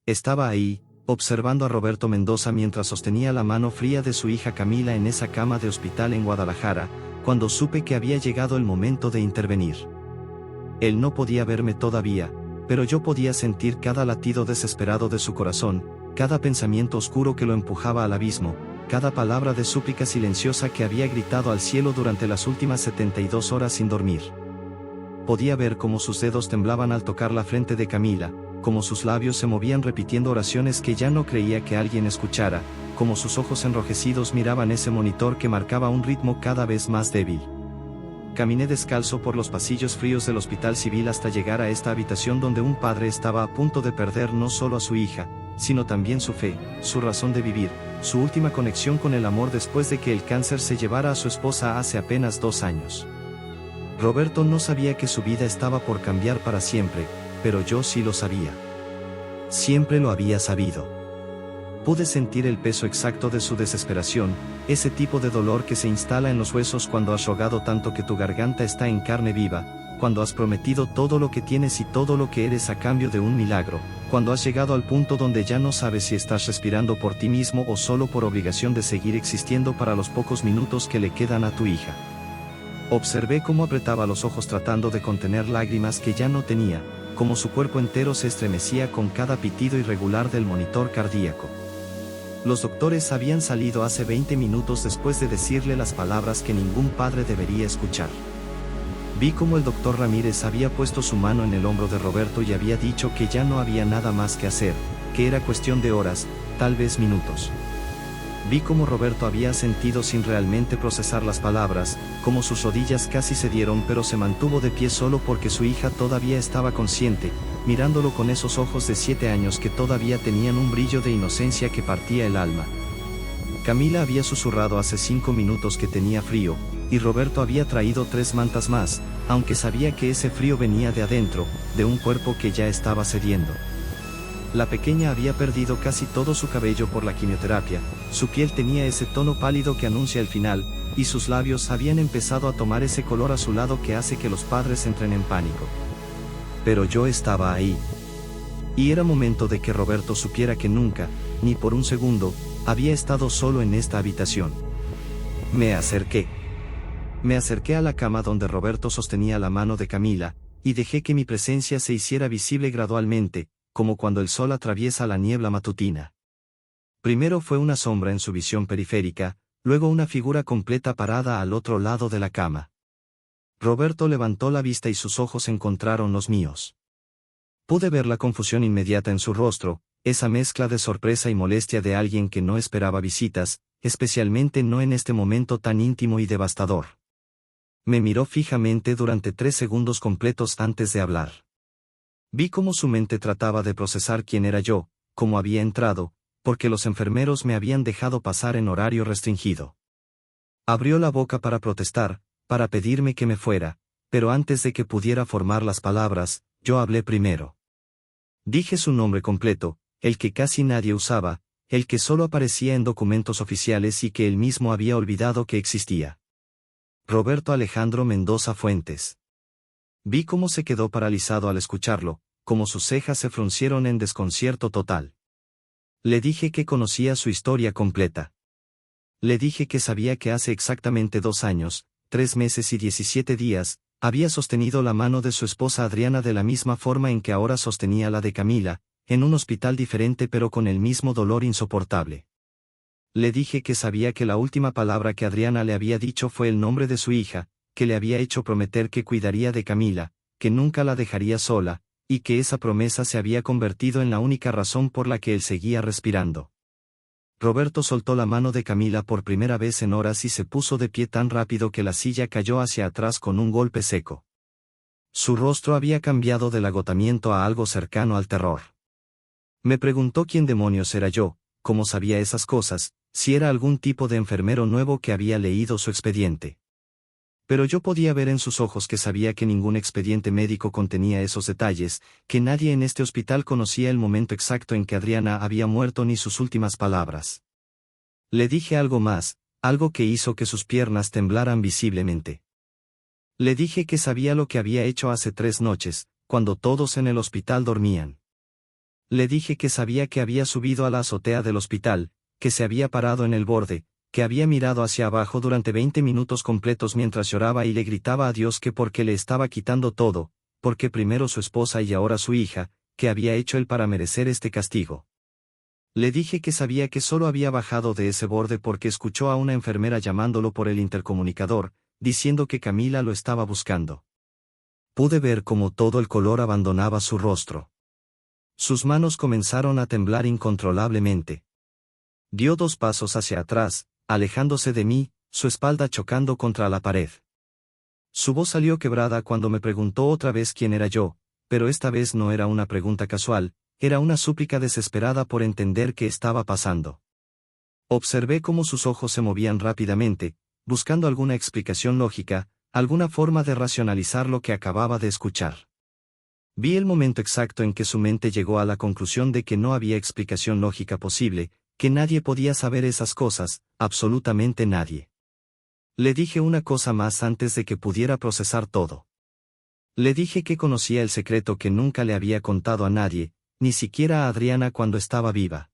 Estaba ahí, observando a Roberto Mendoza mientras sostenía la mano fría de su hija Camila en esa cama de hospital en Guadalajara, cuando supe que había llegado el momento de intervenir. Él no podía verme todavía, pero yo podía sentir cada latido desesperado de su corazón, cada pensamiento oscuro que lo empujaba al abismo, cada palabra de súplica silenciosa que había gritado al cielo durante las últimas 72 horas sin dormir. Podía ver cómo sus dedos temblaban al tocar la frente de Camila, cómo sus labios se movían repitiendo oraciones que ya no creía que alguien escuchara, cómo sus ojos enrojecidos miraban ese monitor que marcaba un ritmo cada vez más débil. Caminé descalzo por los pasillos fríos del Hospital Civil hasta llegar a esta habitación donde un padre estaba a punto de perder no solo a su hija, sino también su fe, su razón de vivir, su última conexión con el amor después de que el cáncer se llevara a su esposa hace apenas 2 años. Roberto no sabía que su vida estaba por cambiar para siempre, pero yo sí lo sabía. Siempre lo había sabido. Pude sentir el peso exacto de su desesperación, ese tipo de dolor que se instala en los huesos cuando has rogado tanto que tu garganta está en carne viva, cuando has prometido todo lo que tienes y todo lo que eres a cambio de un milagro, cuando has llegado al punto donde ya no sabes si estás respirando por ti mismo o solo por obligación de seguir existiendo para los pocos minutos que le quedan a tu hija. Observé cómo apretaba los ojos tratando de contener lágrimas que ya no tenía, cómo su cuerpo entero se estremecía con cada pitido irregular del monitor cardíaco. Los doctores habían salido hace 20 minutos después de decirle las palabras que ningún padre debería escuchar. Vi cómo el doctor Ramírez había puesto su mano en el hombro de Roberto y había dicho que ya no había nada más que hacer, que era cuestión de horas, tal vez minutos. Vi cómo Roberto había sentido sin realmente procesar las palabras, cómo sus rodillas casi cedieron pero se mantuvo de pie solo porque su hija todavía estaba consciente, mirándolo con esos ojos de 7 años que todavía tenían un brillo de inocencia que partía el alma. Camila había susurrado hace 5 minutos que tenía frío, y Roberto había traído 3 mantas más, aunque sabía que ese frío venía de adentro, de un cuerpo que ya estaba cediendo. La pequeña había perdido casi todo su cabello por la quimioterapia, su piel tenía ese tono pálido que anuncia el final, y sus labios habían empezado a tomar ese color azulado que hace que los padres entren en pánico. Pero yo estaba ahí. Y era momento de que Roberto supiera que nunca, ni por un segundo, había estado solo en esta habitación. Me acerqué. Me acerqué a la cama donde Roberto sostenía la mano de Camila, y dejé que mi presencia se hiciera visible gradualmente, como cuando el sol atraviesa la niebla matutina. Primero fue una sombra en su visión periférica, luego una figura completa parada al otro lado de la cama. Roberto levantó la vista y sus ojos encontraron los míos. Pude ver la confusión inmediata en su rostro, esa mezcla de sorpresa y molestia de alguien que no esperaba visitas, especialmente no en este momento tan íntimo y devastador. Me miró fijamente durante 3 segundos completos antes de hablar. Vi cómo su mente trataba de procesar quién era yo, cómo había entrado, porque los enfermeros me habían dejado pasar en horario restringido. Abrió la boca para protestar, para pedirme que me fuera, pero antes de que pudiera formar las palabras, yo hablé primero. Dije su nombre completo, el que casi nadie usaba, el que solo aparecía en documentos oficiales y que él mismo había olvidado que existía. Roberto Alejandro Mendoza Fuentes. Vi cómo se quedó paralizado al escucharlo, cómo sus cejas se fruncieron en desconcierto total. Le dije que conocía su historia completa. Le dije que sabía que hace exactamente 2 años, 3 meses y 17 días, había sostenido la mano de su esposa Adriana de la misma forma en que ahora sostenía la de Camila, en un hospital diferente pero con el mismo dolor insoportable. Le dije que sabía que la última palabra que Adriana le había dicho fue el nombre de su hija, que le había hecho prometer que cuidaría de Camila, que nunca la dejaría sola, y que esa promesa se había convertido en la única razón por la que él seguía respirando. Roberto soltó la mano de Camila por primera vez en horas y se puso de pie tan rápido que la silla cayó hacia atrás con un golpe seco. Su rostro había cambiado del agotamiento a algo cercano al terror. Me preguntó quién demonios era yo, cómo sabía esas cosas, si era algún tipo de enfermero nuevo que había leído su expediente. Pero yo podía ver en sus ojos que sabía que ningún expediente médico contenía esos detalles, que nadie en este hospital conocía el momento exacto en que Adriana había muerto ni sus últimas palabras. Le dije algo más, algo que hizo que sus piernas temblaran visiblemente. Le dije que sabía lo que había hecho hace 3 noches, cuando todos en el hospital dormían. Le dije que sabía que había subido a la azotea del hospital, que se había parado en el borde, que había mirado hacia abajo durante 20 minutos completos mientras lloraba y le gritaba a Dios que porque le estaba quitando todo, porque primero su esposa y ahora su hija, que había hecho él para merecer este castigo. Le dije que sabía que solo había bajado de ese borde porque escuchó a una enfermera llamándolo por el intercomunicador, diciendo que Camila lo estaba buscando. Pude ver cómo todo el color abandonaba su rostro. Sus manos comenzaron a temblar incontrolablemente. Dio 2 pasos hacia atrás, alejándose de mí, su espalda chocando contra la pared. Su voz salió quebrada cuando me preguntó otra vez quién era yo, pero esta vez no era una pregunta casual, era una súplica desesperada por entender qué estaba pasando. Observé cómo sus ojos se movían rápidamente, buscando alguna explicación lógica, alguna forma de racionalizar lo que acababa de escuchar. Vi el momento exacto en que su mente llegó a la conclusión de que no había explicación lógica posible, que nadie podía saber esas cosas, absolutamente nadie. Le dije una cosa más antes de que pudiera procesar todo. Le dije que conocía el secreto que nunca le había contado a nadie, ni siquiera a Adriana cuando estaba viva.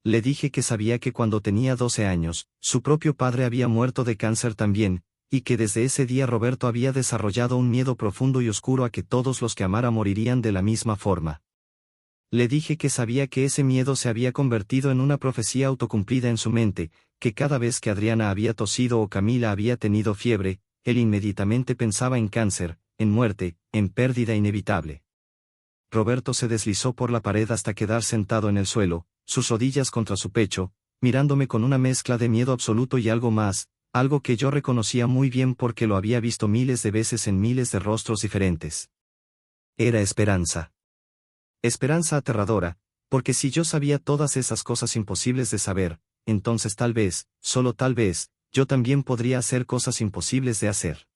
Le dije que sabía que cuando tenía 12 años, su propio padre había muerto de cáncer también, y que desde ese día Roberto había desarrollado un miedo profundo y oscuro a que todos los que amara morirían de la misma forma. Le dije que sabía que ese miedo se había convertido en una profecía autocumplida en su mente, que cada vez que Adriana había tosido o Camila había tenido fiebre, él inmediatamente pensaba en cáncer, en muerte, en pérdida inevitable. Roberto se deslizó por la pared hasta quedar sentado en el suelo, sus rodillas contra su pecho, mirándome con una mezcla de miedo absoluto y algo más, algo que yo reconocía muy bien porque lo había visto miles de veces en miles de rostros diferentes. Era esperanza. Esperanza aterradora, porque si yo sabía todas esas cosas imposibles de saber, entonces tal vez, solo tal vez, yo también podría hacer cosas imposibles de hacer.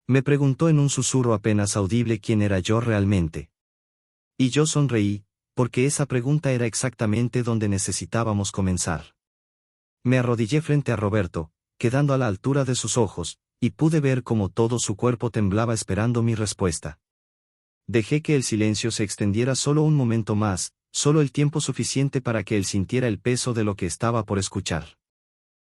Me preguntó en un susurro apenas audible quién era yo realmente. Y yo sonreí, porque esa pregunta era exactamente donde necesitábamos comenzar. Me arrodillé frente a Roberto, quedando a la altura de sus ojos, y pude ver cómo todo su cuerpo temblaba esperando mi respuesta. Dejé que el silencio se extendiera solo un momento más, solo el tiempo suficiente para que él sintiera el peso de lo que estaba por escuchar.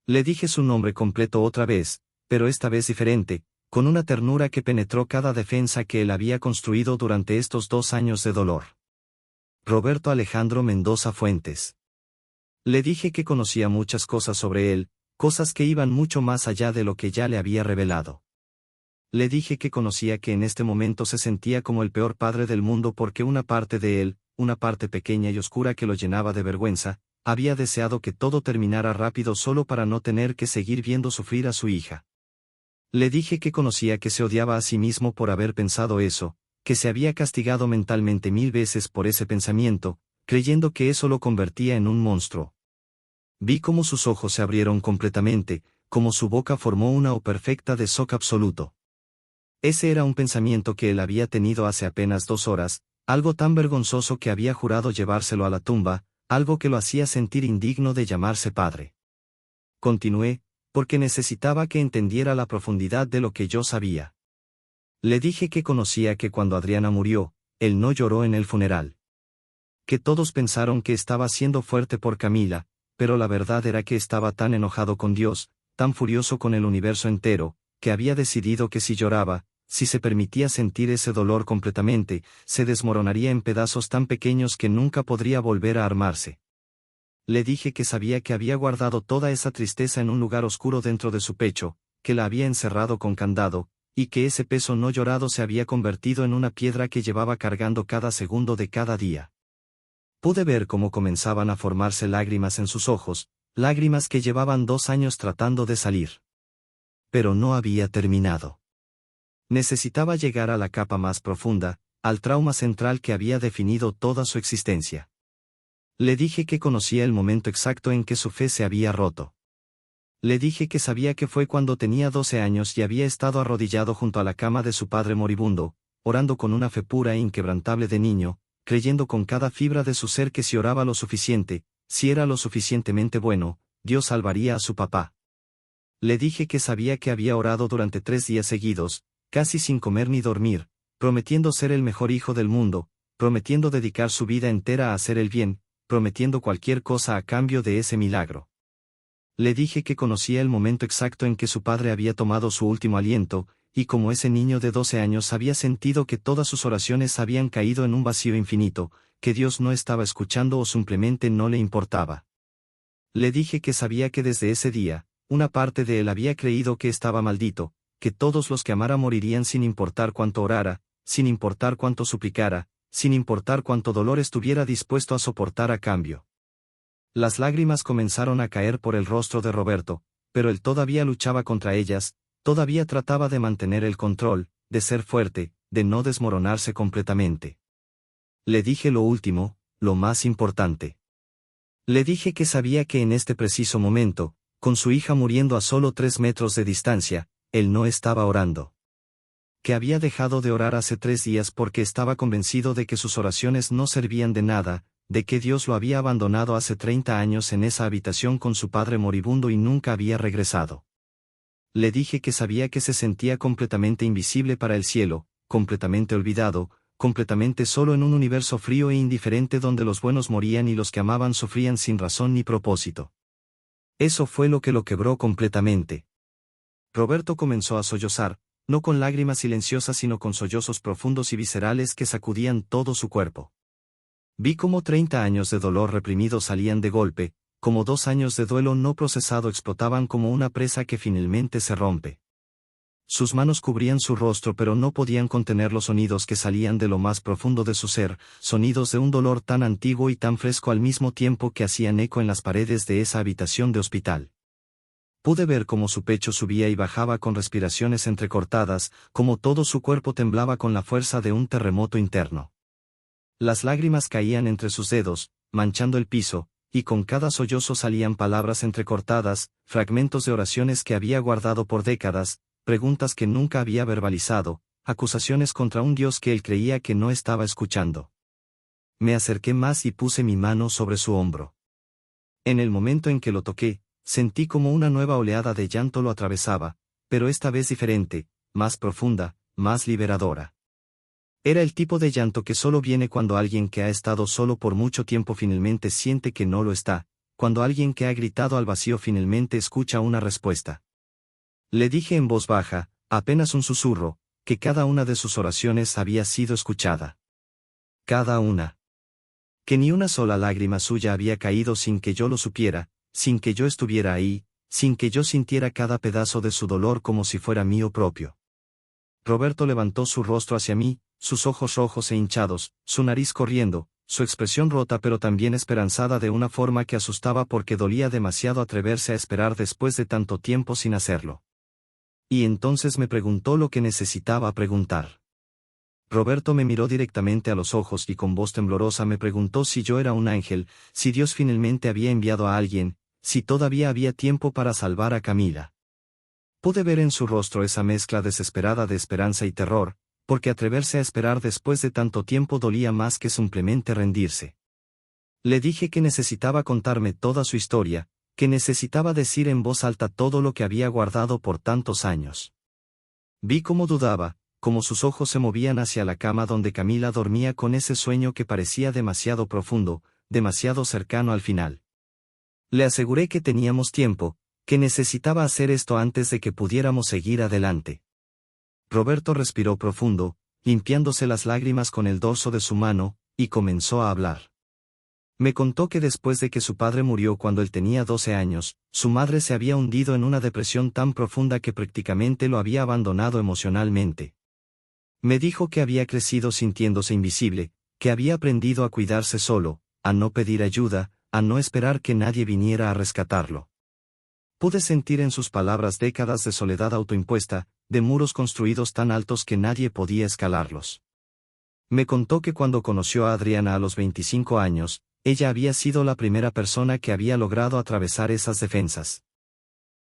Le dije su nombre completo otra vez, pero esta vez diferente, con una ternura que penetró cada defensa que él había construido durante estos 2 años de dolor. Roberto Alejandro Mendoza Fuentes. Le dije que conocía muchas cosas sobre él, cosas que iban mucho más allá de lo que ya le había revelado. Le dije que conocía que en este momento se sentía como el peor padre del mundo porque una parte de él, una parte pequeña y oscura que lo llenaba de vergüenza, había deseado que todo terminara rápido solo para no tener que seguir viendo sufrir a su hija. Le dije que conocía que se odiaba a sí mismo por haber pensado eso, que se había castigado mentalmente 1000 veces por ese pensamiento, creyendo que eso lo convertía en un monstruo. Vi cómo sus ojos se abrieron completamente, cómo su boca formó una O perfecta de shock absoluto. Ese era un pensamiento que él había tenido hace apenas 2 horas, algo tan vergonzoso que había jurado llevárselo a la tumba, algo que lo hacía sentir indigno de llamarse padre. Continué, porque necesitaba que entendiera la profundidad de lo que yo sabía. Le dije que conocía que cuando Adriana murió, él no lloró en el funeral. Que todos pensaron que estaba siendo fuerte por Camila, pero la verdad era que estaba tan enojado con Dios, tan furioso con el universo entero, que había decidido que si lloraba, si se permitía sentir ese dolor completamente, se desmoronaría en pedazos tan pequeños que nunca podría volver a armarse. Le dije que sabía que había guardado toda esa tristeza en un lugar oscuro dentro de su pecho, que la había encerrado con candado, y que ese peso no llorado se había convertido en una piedra que llevaba cargando cada segundo de cada día. Pude ver cómo comenzaban a formarse lágrimas en sus ojos, lágrimas que llevaban 2 años tratando de salir. Pero no había terminado. Necesitaba llegar a la capa más profunda, al trauma central que había definido toda su existencia. Le dije que conocía el momento exacto en que su fe se había roto. Le dije que sabía que fue cuando tenía 12 años y había estado arrodillado junto a la cama de su padre moribundo, orando con una fe pura e inquebrantable de niño, creyendo con cada fibra de su ser que si oraba lo suficiente, si era lo suficientemente bueno, Dios salvaría a su papá. Le dije que sabía que había orado durante 3 días seguidos, casi sin comer ni dormir, prometiendo ser el mejor hijo del mundo, prometiendo dedicar su vida entera a hacer el bien, prometiendo cualquier cosa a cambio de ese milagro. Le dije que conocía el momento exacto en que su padre había tomado su último aliento, y como ese niño de 12 años había sentido que todas sus oraciones habían caído en un vacío infinito, que Dios no estaba escuchando o simplemente no le importaba. Le dije que sabía que desde ese día, una parte de él había creído que estaba maldito, que todos los que amara morirían sin importar cuánto orara, sin importar cuánto suplicara, sin importar cuánto dolor estuviera dispuesto a soportar a cambio. Las lágrimas comenzaron a caer por el rostro de Roberto, pero él todavía luchaba contra ellas, todavía trataba de mantener el control, de ser fuerte, de no desmoronarse completamente. Le dije lo último, lo más importante. Le dije que sabía que en este preciso momento, con su hija muriendo a solo 3 metros de distancia, él no estaba orando. Que había dejado de orar hace 3 días porque estaba convencido de que sus oraciones no servían de nada, de que Dios lo había abandonado hace 30 años en esa habitación con su padre moribundo y nunca había regresado. Le dije que sabía que se sentía completamente invisible para el cielo, completamente olvidado, completamente solo en un universo frío e indiferente donde los buenos morían y los que amaban sufrían sin razón ni propósito. Eso fue lo que lo quebró completamente. Roberto comenzó a sollozar, no con lágrimas silenciosas sino con sollozos profundos y viscerales que sacudían todo su cuerpo. Vi cómo 30 años de dolor reprimido salían de golpe, como 2 años de duelo no procesado explotaban como una presa que finalmente se rompe. Sus manos cubrían su rostro pero no podían contener los sonidos que salían de lo más profundo de su ser, sonidos de un dolor tan antiguo y tan fresco al mismo tiempo que hacían eco en las paredes de esa habitación de hospital. Pude ver cómo su pecho subía y bajaba con respiraciones entrecortadas, cómo todo su cuerpo temblaba con la fuerza de un terremoto interno. Las lágrimas caían entre sus dedos, manchando el piso, y con cada sollozo salían palabras entrecortadas, fragmentos de oraciones que había guardado por décadas, preguntas que nunca había verbalizado, acusaciones contra un Dios que él creía que no estaba escuchando. Me acerqué más y puse mi mano sobre su hombro. En el momento en que lo toqué, sentí como una nueva oleada de llanto lo atravesaba, pero esta vez diferente, más profunda, más liberadora. Era el tipo de llanto que solo viene cuando alguien que ha estado solo por mucho tiempo finalmente siente que no lo está, cuando alguien que ha gritado al vacío finalmente escucha una respuesta. Le dije en voz baja, apenas un susurro, que cada una de sus oraciones había sido escuchada. Cada una. Que ni una sola lágrima suya había caído sin que yo lo supiera, sin que yo estuviera ahí, sin que yo sintiera cada pedazo de su dolor como si fuera mío propio. Roberto levantó su rostro hacia mí, sus ojos rojos e hinchados, su nariz corriendo, su expresión rota pero también esperanzada de una forma que asustaba porque dolía demasiado atreverse a esperar después de tanto tiempo sin hacerlo. Y entonces me preguntó lo que necesitaba preguntar. Roberto me miró directamente a los ojos y con voz temblorosa me preguntó si yo era un ángel, si Dios finalmente había enviado a alguien, si todavía había tiempo para salvar a Camila. Pude ver en su rostro esa mezcla desesperada de esperanza y terror, porque atreverse a esperar después de tanto tiempo dolía más que simplemente rendirse. Le dije que necesitaba contarme toda su historia, que necesitaba decir en voz alta todo lo que había guardado por tantos años. Vi cómo dudaba, cómo sus ojos se movían hacia la cama donde Camila dormía con ese sueño que parecía demasiado profundo, demasiado cercano al final. Le aseguré que teníamos tiempo, que necesitaba hacer esto antes de que pudiéramos seguir adelante. Roberto respiró profundo, limpiándose las lágrimas con el dorso de su mano, y comenzó a hablar. Me contó que después de que su padre murió cuando él tenía 12 años, su madre se había hundido en una depresión tan profunda que prácticamente lo había abandonado emocionalmente. Me dijo que había crecido sintiéndose invisible, que había aprendido a cuidarse solo, a no pedir ayuda, a no esperar que nadie viniera a rescatarlo. Pude sentir en sus palabras décadas de soledad autoimpuesta, de muros construidos tan altos que nadie podía escalarlos. Me contó que cuando conoció a Adriana a los 25 años, ella había sido la primera persona que había logrado atravesar esas defensas.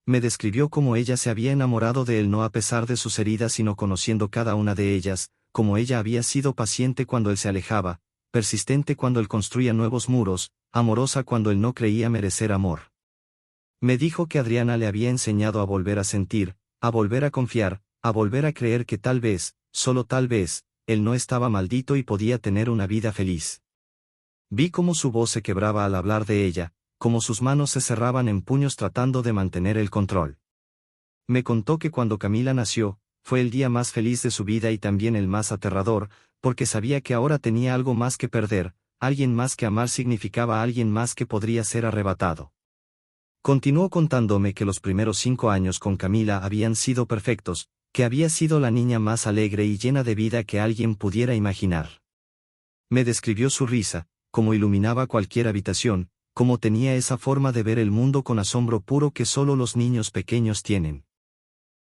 Me describió cómo ella se había enamorado de él no a pesar de sus heridas sino conociendo cada una de ellas, cómo ella había sido paciente cuando él se alejaba, persistente cuando él construía nuevos muros, amorosa cuando él no creía merecer amor. Me dijo que Adriana le había enseñado a volver a sentir, a volver a confiar, a volver a creer que tal vez, solo tal vez, él no estaba maldito y podía tener una vida feliz. Vi cómo su voz se quebraba al hablar de ella, cómo sus manos se cerraban en puños tratando de mantener el control. Me contó que cuando Camila nació, fue el día más feliz de su vida y también el más aterrador, porque sabía que ahora tenía algo más que perder, alguien más que amar significaba alguien más que podría ser arrebatado. Continuó contándome que los primeros 5 años con Camila habían sido perfectos, que había sido la niña más alegre y llena de vida que alguien pudiera imaginar. Me describió su risa, cómo iluminaba cualquier habitación, cómo tenía esa forma de ver el mundo con asombro puro que solo los niños pequeños tienen.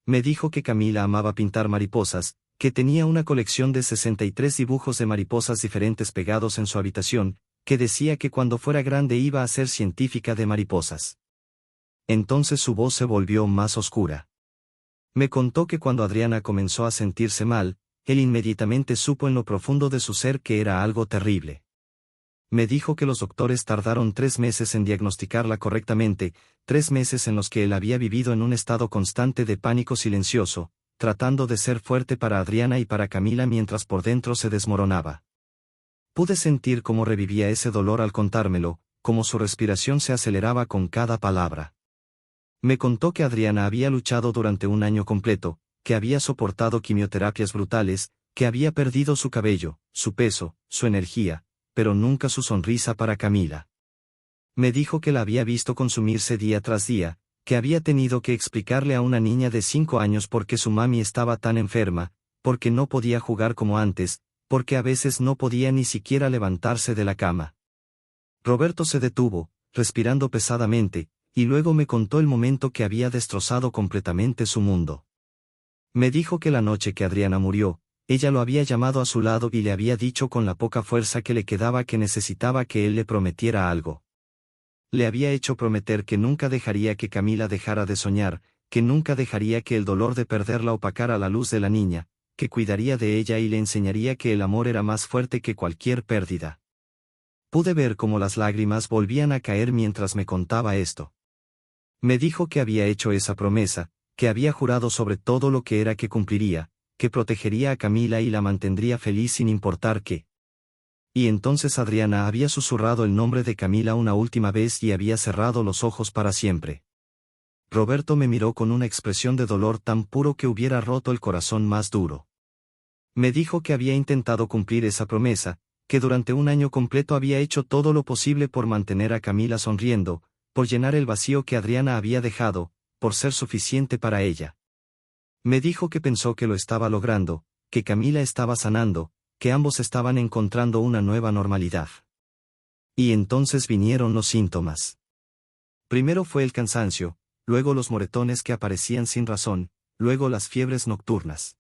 Me dijo que Camila amaba pintar mariposas, que tenía una colección de 63 dibujos de mariposas diferentes pegados en su habitación, que decía que cuando fuera grande iba a ser científica de mariposas. Entonces su voz se volvió más oscura. Me contó que cuando Adriana comenzó a sentirse mal, él inmediatamente supo en lo profundo de su ser que era algo terrible. Me dijo que los doctores tardaron 3 meses en diagnosticarla correctamente, 3 meses en los que él había vivido en un estado constante de pánico silencioso, tratando de ser fuerte para Adriana y para Camila mientras por dentro se desmoronaba. Pude sentir cómo revivía ese dolor al contármelo, cómo su respiración se aceleraba con cada palabra. Me contó que Adriana había luchado durante 1 año completo, que había soportado quimioterapias brutales, que había perdido su cabello, su peso, su energía, pero nunca su sonrisa para Camila. Me dijo que la había visto consumirse día tras día, que había tenido que explicarle a una niña de 5 años por qué su mami estaba tan enferma, porque no podía jugar como antes, porque a veces no podía ni siquiera levantarse de la cama. Roberto se detuvo, respirando pesadamente, y luego me contó el momento que había destrozado completamente su mundo. Me dijo que la noche que Adriana murió, ella lo había llamado a su lado y le había dicho con la poca fuerza que le quedaba que necesitaba que él le prometiera algo. Le había hecho prometer que nunca dejaría que Camila dejara de soñar, que nunca dejaría que el dolor de perderla opacara la luz de la niña, que cuidaría de ella y le enseñaría que el amor era más fuerte que cualquier pérdida. Pude ver cómo las lágrimas volvían a caer mientras me contaba esto. Me dijo que había hecho esa promesa, que había jurado sobre todo lo que era que cumpliría, que protegería a Camila y la mantendría feliz sin importar qué. Y entonces Adriana había susurrado el nombre de Camila una última vez y había cerrado los ojos para siempre. Roberto me miró con una expresión de dolor tan puro que hubiera roto el corazón más duro. Me dijo que había intentado cumplir esa promesa, que durante 1 año completo había hecho todo lo posible por mantener a Camila sonriendo, por llenar el vacío que Adriana había dejado, por ser suficiente para ella. Me dijo que pensó que lo estaba logrando, que Camila estaba sanando, que ambos estaban encontrando una nueva normalidad. Y entonces vinieron los síntomas. Primero fue el cansancio, luego los moretones que aparecían sin razón, luego las fiebres nocturnas.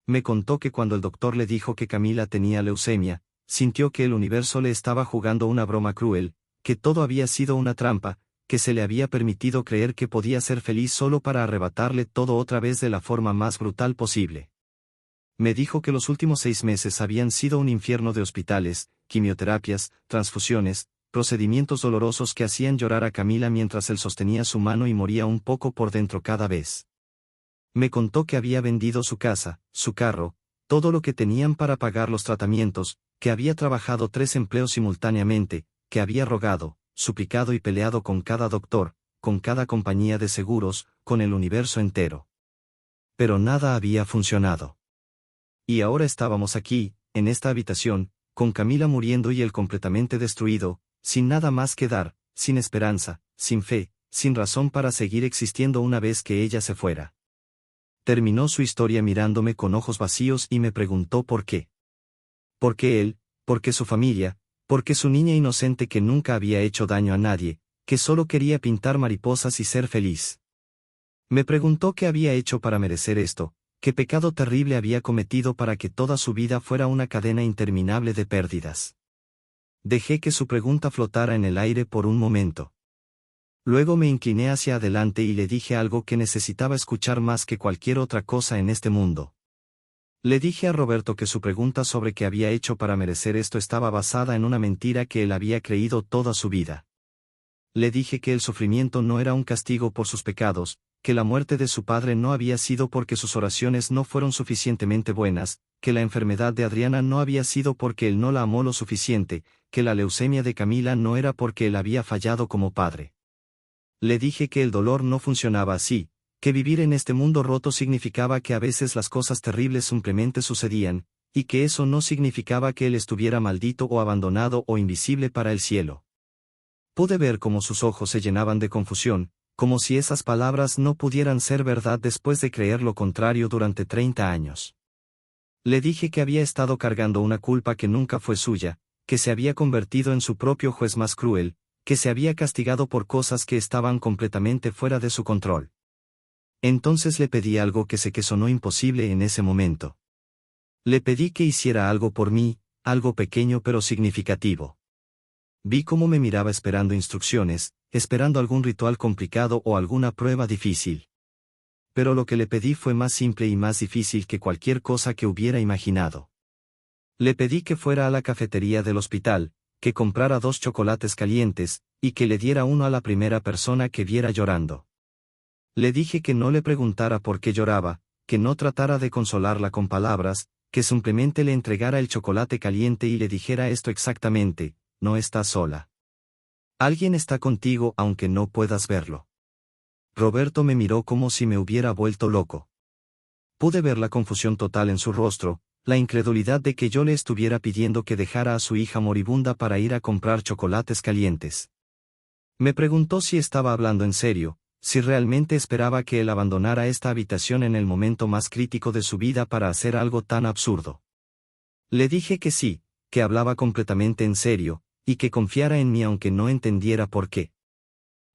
Me contó que cuando el doctor le dijo que Camila tenía leucemia, sintió que el universo le estaba jugando una broma cruel, que todo había sido una trampa, que se le había permitido creer que podía ser feliz solo para arrebatarle todo otra vez de la forma más brutal posible. Me dijo que los últimos 6 meses habían sido un infierno de hospitales, quimioterapias, transfusiones, procedimientos dolorosos que hacían llorar a Camila mientras él sostenía su mano y moría un poco por dentro cada vez. Me contó que había vendido su casa, su carro, todo lo que tenían para pagar los tratamientos, que había trabajado 3 empleos simultáneamente, que había rogado, suplicado y peleado con cada doctor, con cada compañía de seguros, con el universo entero. Pero nada había funcionado. Y ahora estábamos aquí, en esta habitación, con Camila muriendo y él completamente destruido, sin nada más que dar, sin esperanza, sin fe, sin razón para seguir existiendo una vez que ella se fuera. Terminó su historia mirándome con ojos vacíos y me preguntó por qué. ¿Por qué él? ¿Por qué su familia? ¿Por qué su niña inocente que nunca había hecho daño a nadie, que solo quería pintar mariposas y ser feliz? Me preguntó qué había hecho para merecer esto, qué pecado terrible había cometido para que toda su vida fuera una cadena interminable de pérdidas. Dejé que su pregunta flotara en el aire por un momento. Luego me incliné hacia adelante y le dije algo que necesitaba escuchar más que cualquier otra cosa en este mundo. Le dije a Roberto que su pregunta sobre qué había hecho para merecer esto estaba basada en una mentira que él había creído toda su vida. Le dije que el sufrimiento no era un castigo por sus pecados, que la muerte de su padre no había sido porque sus oraciones no fueron suficientemente buenas, que la enfermedad de Adriana no había sido porque él no la amó lo suficiente, que la leucemia de Camila no era porque él había fallado como padre. Le dije que el dolor no funcionaba así, que vivir en este mundo roto significaba que a veces las cosas terribles simplemente sucedían, y que eso no significaba que él estuviera maldito o abandonado o invisible para el cielo. Pude ver cómo sus ojos se llenaban de confusión, como si esas palabras no pudieran ser verdad después de creer lo contrario durante 30 años. Le dije que había estado cargando una culpa que nunca fue suya, que se había convertido en su propio juez más cruel, que se había castigado por cosas que estaban completamente fuera de su control. Entonces le pedí algo que sé que sonó imposible en ese momento. Le pedí que hiciera algo por mí, algo pequeño pero significativo. Vi cómo me miraba esperando instrucciones, esperando algún ritual complicado o alguna prueba difícil. Pero lo que le pedí fue más simple y más difícil que cualquier cosa que hubiera imaginado. Le pedí que fuera a la cafetería del hospital, que comprara 2 chocolates calientes, y que le diera uno a la primera persona que viera llorando. Le dije que no le preguntara por qué lloraba, que no tratara de consolarla con palabras, que simplemente le entregara el chocolate caliente y le dijera esto exactamente: no estás sola. Alguien está contigo aunque no puedas verlo. Roberto me miró como si me hubiera vuelto loco. Pude ver la confusión total en su rostro, la incredulidad de que yo le estuviera pidiendo que dejara a su hija moribunda para ir a comprar chocolates calientes. Me preguntó si estaba hablando en serio, si realmente esperaba que él abandonara esta habitación en el momento más crítico de su vida para hacer algo tan absurdo. Le dije que sí, que hablaba completamente en serio, y que confiara en mí aunque no entendiera por qué.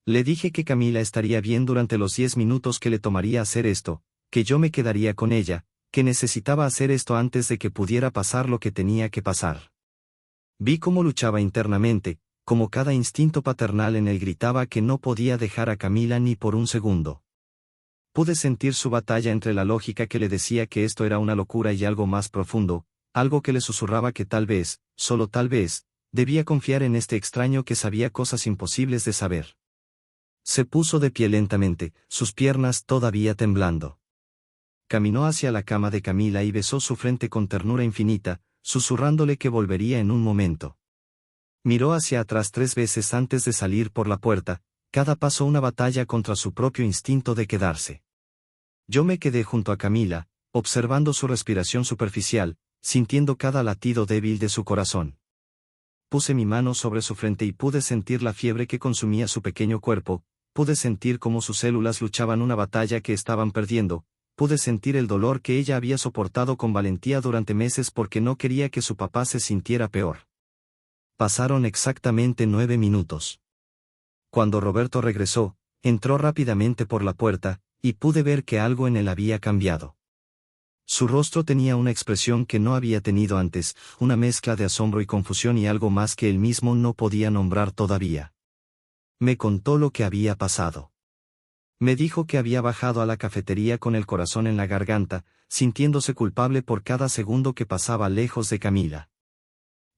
Le dije que Camila estaría bien durante los 10 minutos que le tomaría hacer esto, que yo me quedaría con ella, que necesitaba hacer esto antes de que pudiera pasar lo que tenía que pasar. Vi cómo luchaba internamente, como cada instinto paternal en él gritaba que no podía dejar a Camila ni por un segundo. Pude sentir su batalla entre la lógica que le decía que esto era una locura y algo más profundo, algo que le susurraba que tal vez, solo tal vez, debía confiar en este extraño que sabía cosas imposibles de saber. Se puso de pie lentamente, sus piernas todavía temblando. Caminó hacia la cama de Camila y besó su frente con ternura infinita, susurrándole que volvería en un momento. Miró hacia atrás 3 veces antes de salir por la puerta, cada paso una batalla contra su propio instinto de quedarse. Yo me quedé junto a Camila, observando su respiración superficial, sintiendo cada latido débil de su corazón. Puse mi mano sobre su frente y pude sentir la fiebre que consumía su pequeño cuerpo, pude sentir cómo sus células luchaban una batalla que estaban perdiendo, pude sentir el dolor que ella había soportado con valentía durante meses porque no quería que su papá se sintiera peor. Pasaron exactamente 9 minutos. Cuando Roberto regresó, entró rápidamente por la puerta, y pude ver que algo en él había cambiado. Su rostro tenía una expresión que no había tenido antes, una mezcla de asombro y confusión y algo más que él mismo no podía nombrar todavía. Me contó lo que había pasado. Me dijo que había bajado a la cafetería con el corazón en la garganta, sintiéndose culpable por cada segundo que pasaba lejos de Camila.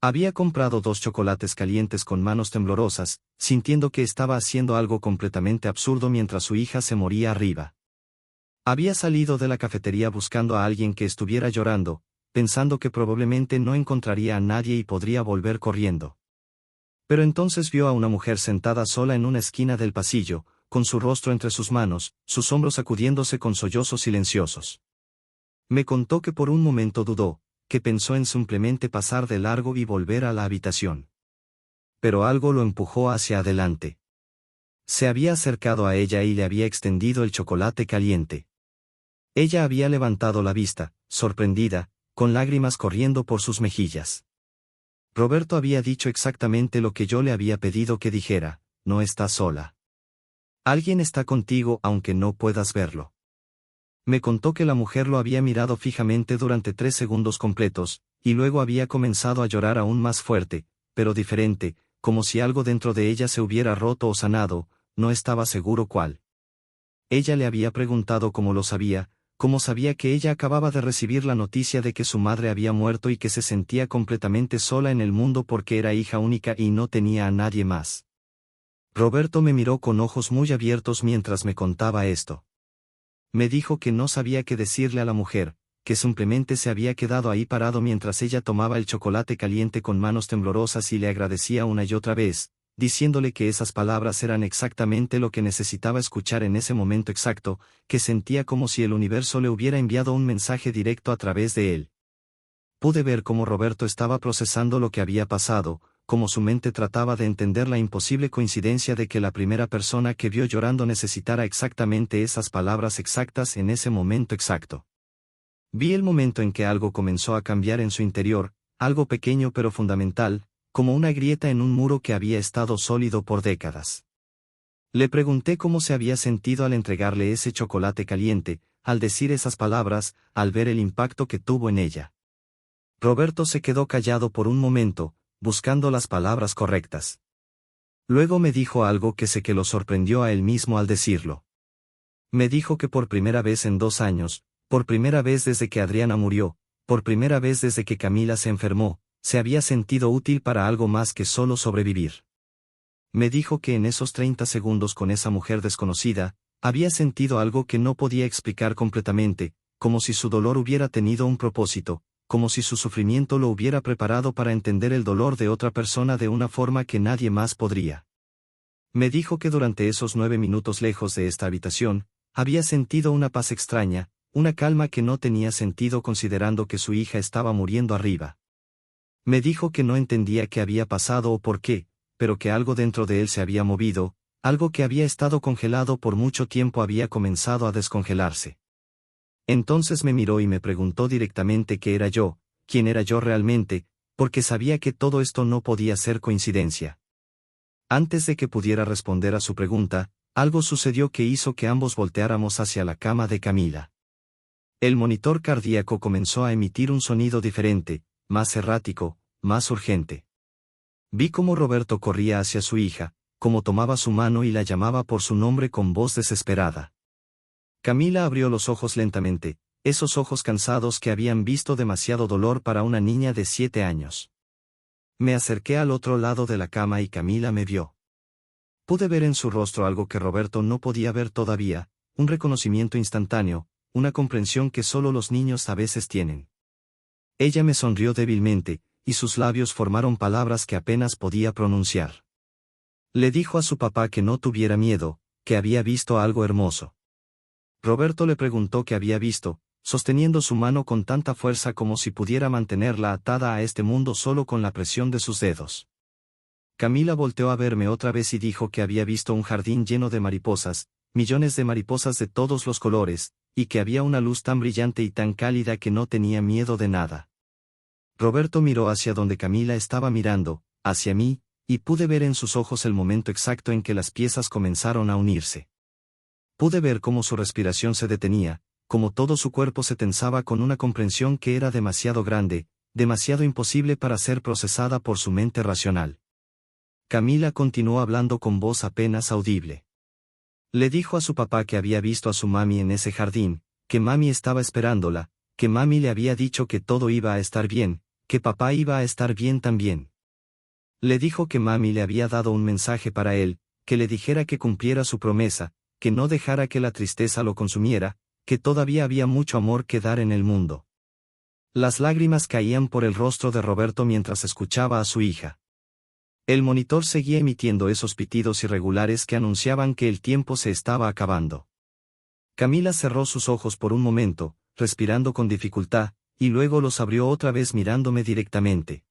Había comprado 2 chocolates calientes con manos temblorosas, sintiendo que estaba haciendo algo completamente absurdo mientras su hija se moría arriba. Había salido de la cafetería buscando a alguien que estuviera llorando, pensando que probablemente no encontraría a nadie y podría volver corriendo. Pero entonces vio a una mujer sentada sola en una esquina del pasillo, con su rostro entre sus manos, sus hombros sacudiéndose con sollozos silenciosos. Me contó que por un momento dudó, que pensó en simplemente pasar de largo y volver a la habitación. Pero algo lo empujó hacia adelante. Se había acercado a ella y le había extendido el chocolate caliente. Ella había levantado la vista, sorprendida, con lágrimas corriendo por sus mejillas. Roberto había dicho exactamente lo que yo le había pedido que dijera: no estás sola. Alguien está contigo aunque no puedas verlo. Me contó que la mujer lo había mirado fijamente durante 3 segundos completos, y luego había comenzado a llorar aún más fuerte, pero diferente, como si algo dentro de ella se hubiera roto o sanado, no estaba seguro cuál. Ella le había preguntado cómo lo sabía, cómo sabía que ella acababa de recibir la noticia de que su madre había muerto y que se sentía completamente sola en el mundo porque era hija única y no tenía a nadie más. Roberto me miró con ojos muy abiertos mientras me contaba esto. Me dijo que no sabía qué decirle a la mujer, que simplemente se había quedado ahí parado mientras ella tomaba el chocolate caliente con manos temblorosas y le agradecía una y otra vez, diciéndole que esas palabras eran exactamente lo que necesitaba escuchar en ese momento exacto, que sentía como si el universo le hubiera enviado un mensaje directo a través de él. Pude ver cómo Roberto estaba procesando lo que había pasado, cómo su mente trataba de entender la imposible coincidencia de que la primera persona que vio llorando necesitara exactamente esas palabras exactas en ese momento exacto. Vi el momento en que algo comenzó a cambiar en su interior, algo pequeño pero fundamental, como una grieta en un muro que había estado sólido por décadas. Le pregunté cómo se había sentido al entregarle ese chocolate caliente, al decir esas palabras, al ver el impacto que tuvo en ella. Roberto se quedó callado por un momento, buscando las palabras correctas. Luego me dijo algo que sé que lo sorprendió a él mismo al decirlo. Me dijo que por primera vez en 2 años, por primera vez desde que Adriana murió, por primera vez desde que Camila se enfermó, se había sentido útil para algo más que solo sobrevivir. Me dijo que en esos 30 segundos con esa mujer desconocida, había sentido algo que no podía explicar completamente, como si su dolor hubiera tenido un propósito, como si su sufrimiento lo hubiera preparado para entender el dolor de otra persona de una forma que nadie más podría. Me dijo que durante esos 9 minutos lejos de esta habitación, había sentido una paz extraña, una calma que no tenía sentido considerando que su hija estaba muriendo arriba. Me dijo que no entendía qué había pasado o por qué, pero que algo dentro de él se había movido, algo que había estado congelado por mucho tiempo había comenzado a descongelarse. Entonces me miró y me preguntó directamente qué era yo, quién era yo realmente, porque sabía que todo esto no podía ser coincidencia. Antes de que pudiera responder a su pregunta, algo sucedió que hizo que ambos volteáramos hacia la cama de Camila. El monitor cardíaco comenzó a emitir un sonido diferente, más errático, más urgente. Vi cómo Roberto corría hacia su hija, cómo tomaba su mano y la llamaba por su nombre con voz desesperada. Camila abrió los ojos lentamente, esos ojos cansados que habían visto demasiado dolor para una niña de 7 años. Me acerqué al otro lado de la cama y Camila me vio. Pude ver en su rostro algo que Roberto no podía ver todavía, un reconocimiento instantáneo, una comprensión que solo los niños a veces tienen. Ella me sonrió débilmente, y sus labios formaron palabras que apenas podía pronunciar. Le dijo a su papá que no tuviera miedo, que había visto algo hermoso. Roberto le preguntó qué había visto, sosteniendo su mano con tanta fuerza como si pudiera mantenerla atada a este mundo solo con la presión de sus dedos. Camila volteó a verme otra vez y dijo que había visto un jardín lleno de mariposas, millones de mariposas de todos los colores, y que había una luz tan brillante y tan cálida que no tenía miedo de nada. Roberto miró hacia donde Camila estaba mirando, hacia mí, y pude ver en sus ojos el momento exacto en que las piezas comenzaron a unirse. Pude ver cómo su respiración se detenía, cómo todo su cuerpo se tensaba con una comprensión que era demasiado grande, demasiado imposible para ser procesada por su mente racional. Camila continuó hablando con voz apenas audible. Le dijo a su papá que había visto a su mami en ese jardín, que mami estaba esperándola, que mami le había dicho que todo iba a estar bien, que papá iba a estar bien también. Le dijo que mami le había dado un mensaje para él, que le dijera que cumpliera su promesa, que no dejara que la tristeza lo consumiera, que todavía había mucho amor que dar en el mundo. Las lágrimas caían por el rostro de Roberto mientras escuchaba a su hija. El monitor seguía emitiendo esos pitidos irregulares que anunciaban que el tiempo se estaba acabando. Camila cerró sus ojos por un momento, respirando con dificultad, y luego los abrió otra vez mirándome directamente.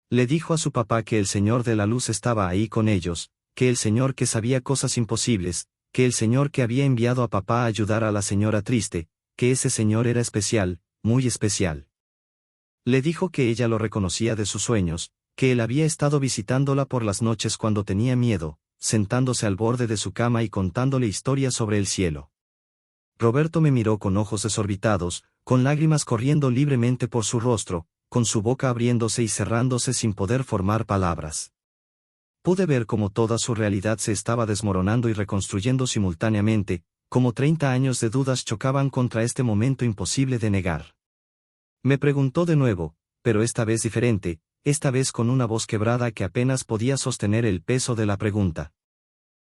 Le dijo a su papá que el Señor de la Luz estaba ahí con ellos, que el Señor que sabía cosas imposibles, que el Señor que había enviado a papá a ayudar a la señora triste, que ese Señor era especial, muy especial. Le dijo que ella lo reconocía de sus sueños, que él había estado visitándola por las noches cuando tenía miedo, sentándose al borde de su cama y contándole historias sobre el cielo. Roberto me miró con ojos desorbitados, con lágrimas corriendo libremente por su rostro, con su boca abriéndose y cerrándose sin poder formar palabras. Pude ver cómo toda su realidad se estaba desmoronando y reconstruyendo simultáneamente, como 30 años de dudas chocaban contra este momento imposible de negar. Me preguntó de nuevo, pero esta vez diferente, esta vez con una voz quebrada que apenas podía sostener el peso de la pregunta.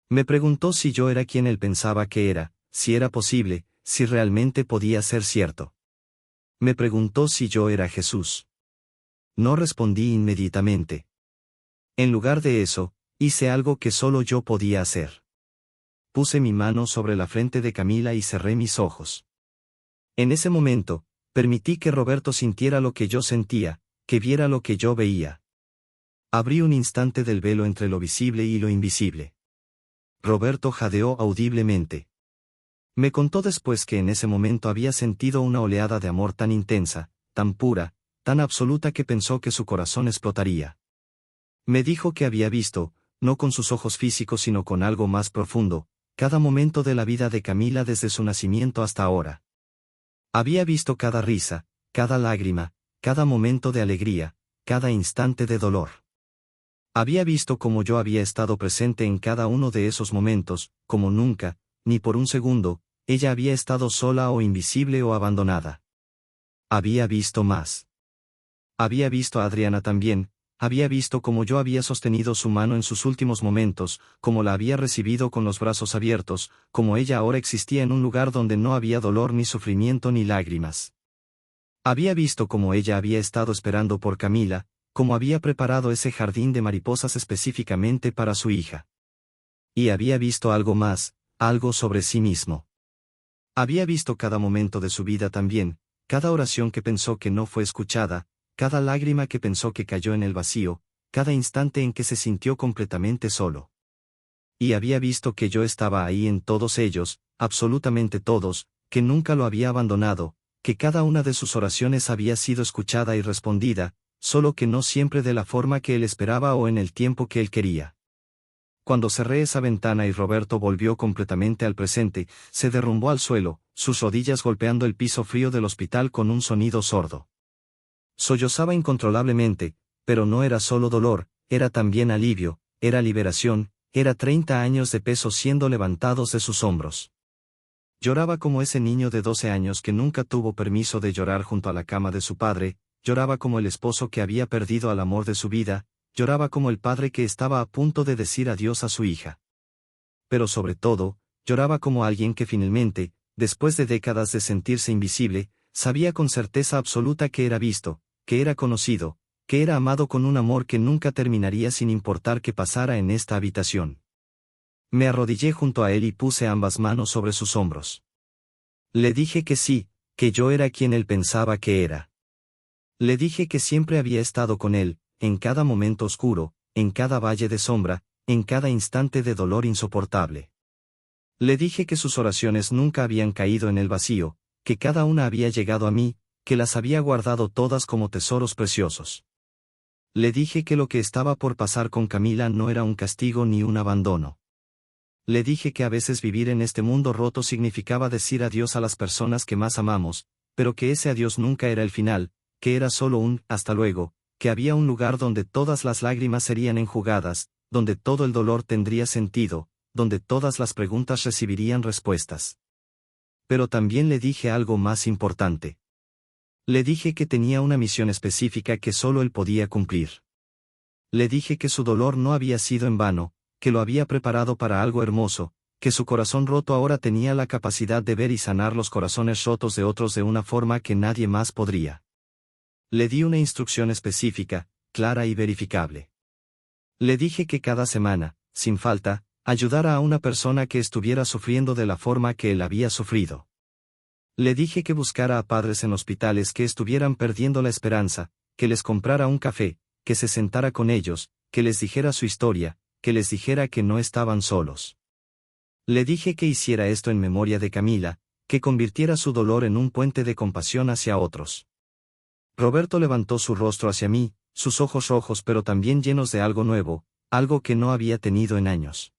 Me preguntó si yo era quien él pensaba que era, si era posible, si realmente podía ser cierto. Me preguntó si yo era Jesús. No respondí inmediatamente. En lugar de eso, hice algo que solo yo podía hacer. Puse mi mano sobre la frente de Camila y cerré mis ojos. En ese momento, permití que Roberto sintiera lo que yo sentía, que viera lo que yo veía. Abrí un instante del velo entre lo visible y lo invisible. Roberto jadeó audiblemente. Me contó después que en ese momento había sentido una oleada de amor tan intensa, tan pura, tan absoluta que pensó que su corazón explotaría. Me dijo que había visto, no con sus ojos físicos sino con algo más profundo, cada momento de la vida de Camila desde su nacimiento hasta ahora. Había visto cada risa, cada lágrima, cada momento de alegría, cada instante de dolor. Había visto cómo yo había estado presente en cada uno de esos momentos, como nunca, ni por un segundo, ella había estado sola o invisible o abandonada. Había visto más. Había visto a Adriana también, había visto cómo yo había sostenido su mano en sus últimos momentos, cómo la había recibido con los brazos abiertos, cómo ella ahora existía en un lugar donde no había dolor ni sufrimiento ni lágrimas. Había visto cómo ella había estado esperando por Camila, cómo había preparado ese jardín de mariposas específicamente para su hija. Y había visto algo más, algo sobre sí mismo. Había visto cada momento de su vida también, cada oración que pensó que no fue escuchada, cada lágrima que pensó que cayó en el vacío, cada instante en que se sintió completamente solo. Y había visto que yo estaba ahí en todos ellos, absolutamente todos, que nunca lo había abandonado, que cada una de sus oraciones había sido escuchada y respondida, solo que no siempre de la forma que él esperaba o en el tiempo que él quería. Cuando cerré esa ventana y Roberto volvió completamente al presente, se derrumbó al suelo, sus rodillas golpeando el piso frío del hospital con un sonido sordo. Sollozaba incontrolablemente, pero no era solo dolor, era también alivio, era liberación, era 30 años de peso siendo levantados de sus hombros. Lloraba como ese niño de 12 años que nunca tuvo permiso de llorar junto a la cama de su padre, lloraba como el esposo que había perdido al amor de su vida, lloraba como el padre que estaba a punto de decir adiós a su hija. Pero sobre todo, lloraba como alguien que finalmente, después de décadas de sentirse invisible, sabía con certeza absoluta que era visto, que era conocido, que era amado con un amor que nunca terminaría sin importar qué pasara en esta habitación. Me arrodillé junto a él y puse ambas manos sobre sus hombros. Le dije que sí, que yo era quien él pensaba que era. Le dije que siempre había estado con él, en cada momento oscuro, en cada valle de sombra, en cada instante de dolor insoportable. Le dije que sus oraciones nunca habían caído en el vacío, que cada una había llegado a mí, que las había guardado todas como tesoros preciosos. Le dije que lo que estaba por pasar con Camila no era un castigo ni un abandono. Le dije que a veces vivir en este mundo roto significaba decir adiós a las personas que más amamos, pero que ese adiós nunca era el final, que era solo un hasta luego, que había un lugar donde todas las lágrimas serían enjugadas, donde todo el dolor tendría sentido, donde todas las preguntas recibirían respuestas. Pero también le dije algo más importante. Le dije que tenía una misión específica que solo él podía cumplir. Le dije que su dolor no había sido en vano, que lo había preparado para algo hermoso, que su corazón roto ahora tenía la capacidad de ver y sanar los corazones rotos de otros de una forma que nadie más podría. Le di una instrucción específica, clara y verificable. Le dije que cada semana, sin falta, ayudara a una persona que estuviera sufriendo de la forma que él había sufrido. Le dije que buscara a padres en hospitales que estuvieran perdiendo la esperanza, que les comprara un café, que se sentara con ellos, que les dijera su historia, que les dijera que no estaban solos. Le dije que hiciera esto en memoria de Camila, que convirtiera su dolor en un puente de compasión hacia otros. Roberto levantó su rostro hacia mí, sus ojos rojos pero también llenos de algo nuevo, algo que no había tenido en años.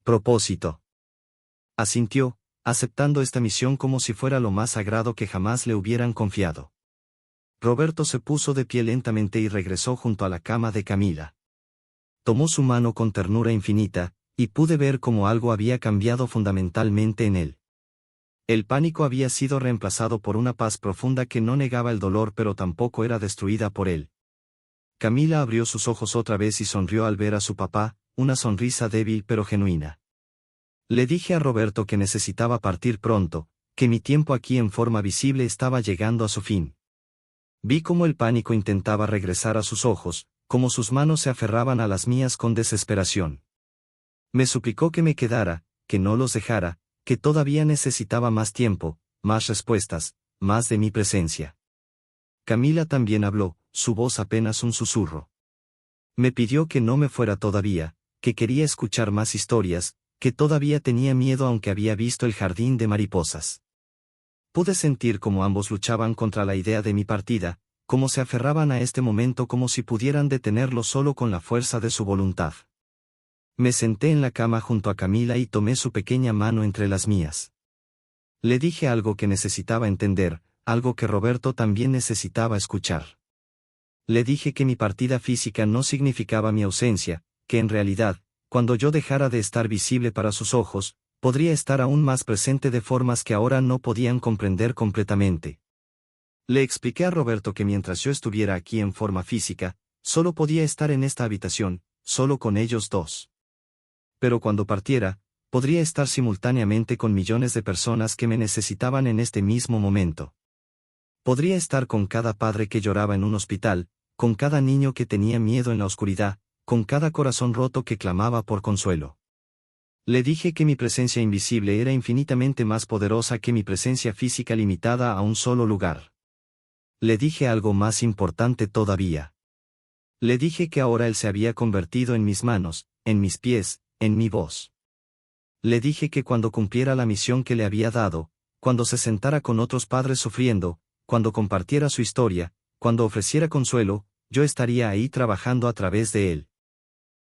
Propósito. Asintió, aceptando esta misión como si fuera lo más sagrado que jamás le hubieran confiado. Roberto se puso de pie lentamente y regresó junto a la cama de Camila. Tomó su mano con ternura infinita, y pude ver cómo algo había cambiado fundamentalmente en él. El pánico había sido reemplazado por una paz profunda que no negaba el dolor pero tampoco era destruida por él. Camila abrió sus ojos otra vez y sonrió al ver a su papá, una sonrisa débil pero genuina. Le dije a Roberto que necesitaba partir pronto, que mi tiempo aquí en forma visible estaba llegando a su fin. Vi cómo el pánico intentaba regresar a sus ojos, cómo sus manos se aferraban a las mías con desesperación. Me suplicó que me quedara, que no los dejara, que todavía necesitaba más tiempo, más respuestas, más de mi presencia. Camila también habló, su voz apenas un susurro. Me pidió que no me fuera todavía, que quería escuchar más historias, que todavía tenía miedo aunque había visto el jardín de mariposas. Pude sentir cómo ambos luchaban contra la idea de mi partida, cómo se aferraban a este momento como si pudieran detenerlo solo con la fuerza de su voluntad. Me senté en la cama junto a Camila y tomé su pequeña mano entre las mías. Le dije algo que necesitaba entender, algo que Roberto también necesitaba escuchar. Le dije que mi partida física no significaba mi ausencia, que en realidad, cuando yo dejara de estar visible para sus ojos, podría estar aún más presente de formas que ahora no podían comprender completamente. Le expliqué a Roberto que mientras yo estuviera aquí en forma física, solo podía estar en esta habitación, solo con ellos dos. Pero cuando partiera, podría estar simultáneamente con millones de personas que me necesitaban en este mismo momento. Podría estar con cada padre que lloraba en un hospital, con cada niño que tenía miedo en la oscuridad, con cada corazón roto que clamaba por consuelo. Le dije que mi presencia invisible era infinitamente más poderosa que mi presencia física limitada a un solo lugar. Le dije algo más importante todavía. Le dije que ahora él se había convertido en mis manos, en mis pies, en mi voz. Le dije que cuando cumpliera la misión que le había dado, cuando se sentara con otros padres sufriendo, cuando compartiera su historia, cuando ofreciera consuelo, yo estaría ahí trabajando a través de él.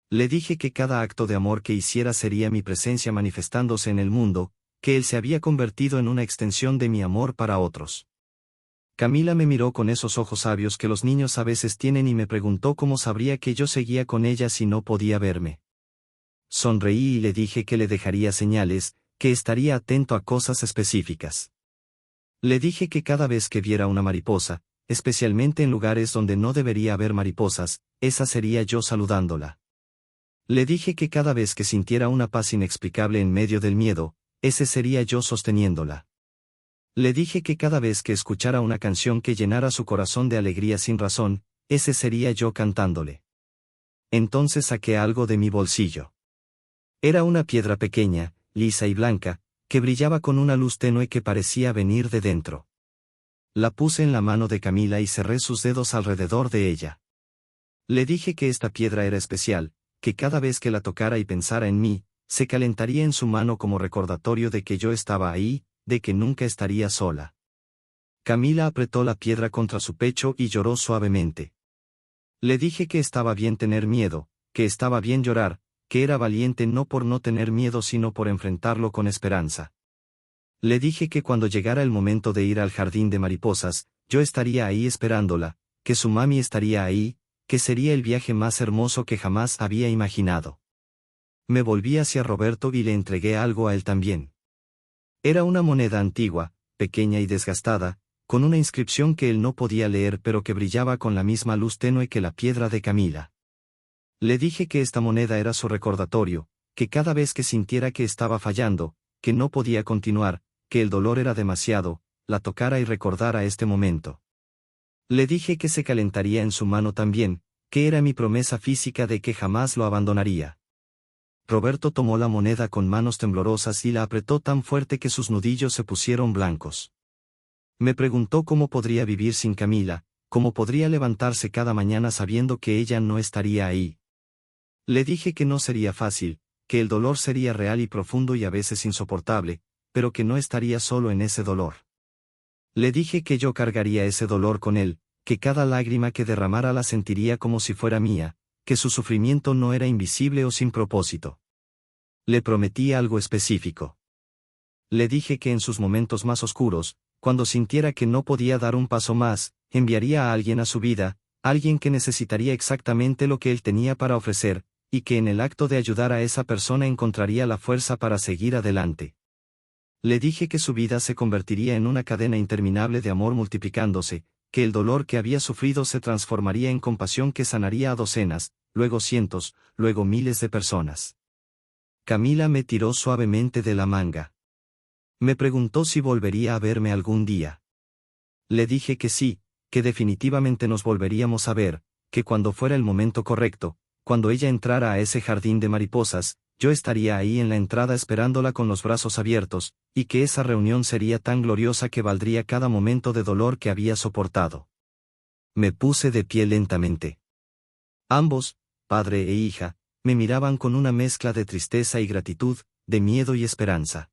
Le dije que cada acto de amor que hiciera sería mi presencia manifestándose en el mundo, que él se había convertido en una extensión de mi amor para otros. Camila me miró con esos ojos sabios que los niños a veces tienen y me preguntó cómo sabría que yo seguía con ella si no podía verme. Sonreí y le dije que le dejaría señales, que estaría atento a cosas específicas. Le dije que cada vez que viera una mariposa, especialmente en lugares donde no debería haber mariposas, esa sería yo saludándola. Le dije que cada vez que sintiera una paz inexplicable en medio del miedo, ese sería yo sosteniéndola. Le dije que cada vez que escuchara una canción que llenara su corazón de alegría sin razón, ese sería yo cantándole. Entonces saqué algo de mi bolsillo. Era una piedra pequeña, lisa y blanca, que brillaba con una luz tenue que parecía venir de dentro. La puse en la mano de Camila y cerré sus dedos alrededor de ella. Le dije que esta piedra era especial, que cada vez que la tocara y pensara en mí, se calentaría en su mano como recordatorio de que yo estaba ahí, de que nunca estaría sola. Camila apretó la piedra contra su pecho y lloró suavemente. Le dije que estaba bien tener miedo, que estaba bien llorar, que era valiente no por no tener miedo sino por enfrentarlo con esperanza. Le dije que cuando llegara el momento de ir al jardín de mariposas, yo estaría ahí esperándola, que su mami estaría ahí, que sería el viaje más hermoso que jamás había imaginado. Me volví hacia Roberto y le entregué algo a él también. Era una moneda antigua, pequeña y desgastada, con una inscripción que él no podía leer pero que brillaba con la misma luz tenue que la piedra de Camila. Le dije que esta moneda era su recordatorio, que cada vez que sintiera que estaba fallando, que no podía continuar, que el dolor era demasiado, la tocara y recordara este momento. Le dije que se calentaría en su mano también, que era mi promesa física de que jamás lo abandonaría. Roberto tomó la moneda con manos temblorosas y la apretó tan fuerte que sus nudillos se pusieron blancos. Me preguntó cómo podría vivir sin Camila, cómo podría levantarse cada mañana sabiendo que ella no estaría ahí. Le dije que no sería fácil, que el dolor sería real y profundo y a veces insoportable, pero que no estaría solo en ese dolor. Le dije que yo cargaría ese dolor con él, que cada lágrima que derramara la sentiría como si fuera mía, que su sufrimiento no era invisible o sin propósito. Le prometí algo específico. Le dije que en sus momentos más oscuros, cuando sintiera que no podía dar un paso más, enviaría a alguien a su vida, alguien que necesitaría exactamente lo que él tenía para ofrecer, y que en el acto de ayudar a esa persona encontraría la fuerza para seguir adelante. Le dije que su vida se convertiría en una cadena interminable de amor multiplicándose, que el dolor que había sufrido se transformaría en compasión que sanaría a docenas, luego cientos, luego miles de personas. Camila me tiró suavemente de la manga. Me preguntó si volvería a verme algún día. Le dije que sí, que definitivamente nos volveríamos a ver, que cuando fuera el momento correcto, cuando ella entrara a ese jardín de mariposas, yo estaría ahí en la entrada esperándola con los brazos abiertos, y que esa reunión sería tan gloriosa que valdría cada momento de dolor que había soportado. Me puse de pie lentamente. Ambos, padre e hija, me miraban con una mezcla de tristeza y gratitud, de miedo y esperanza.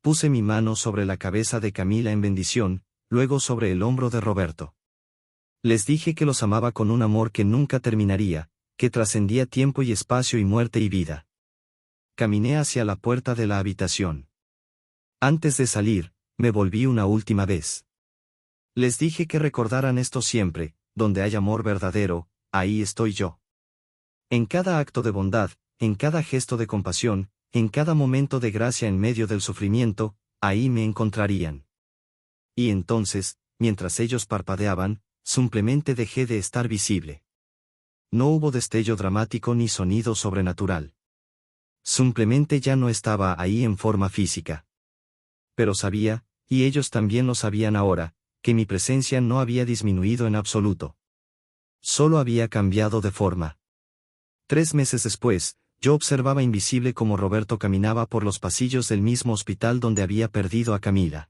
Puse mi mano sobre la cabeza de Camila en bendición, luego sobre el hombro de Roberto. Les dije que los amaba con un amor que nunca terminaría, que trascendía tiempo y espacio y muerte y vida. Caminé hacia la puerta de la habitación. Antes de salir, me volví una última vez. Les dije que recordaran esto siempre: donde hay amor verdadero, ahí estoy yo. En cada acto de bondad, en cada gesto de compasión, en cada momento de gracia en medio del sufrimiento, ahí me encontrarían. Y entonces, mientras ellos parpadeaban, simplemente dejé de estar visible. No hubo destello dramático ni sonido sobrenatural. Simplemente ya no estaba ahí en forma física. Pero sabía, y ellos también lo sabían ahora, que mi presencia no había disminuido en absoluto. Solo había cambiado de forma. 3 meses después, yo observaba invisible cómo Roberto caminaba por los pasillos del mismo hospital donde había perdido a Camila.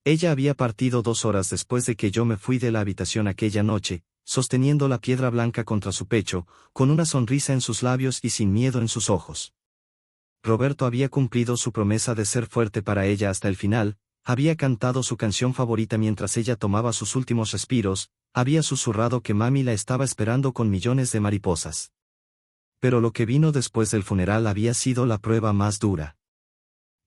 Ella había partido 2 horas después de que yo me fui de la habitación aquella noche, sosteniendo la piedra blanca contra su pecho, con una sonrisa en sus labios y sin miedo en sus ojos. Roberto había cumplido su promesa de ser fuerte para ella hasta el final, había cantado su canción favorita mientras ella tomaba sus últimos respiros, había susurrado que mami la estaba esperando con millones de mariposas. Pero lo que vino después del funeral había sido la prueba más dura.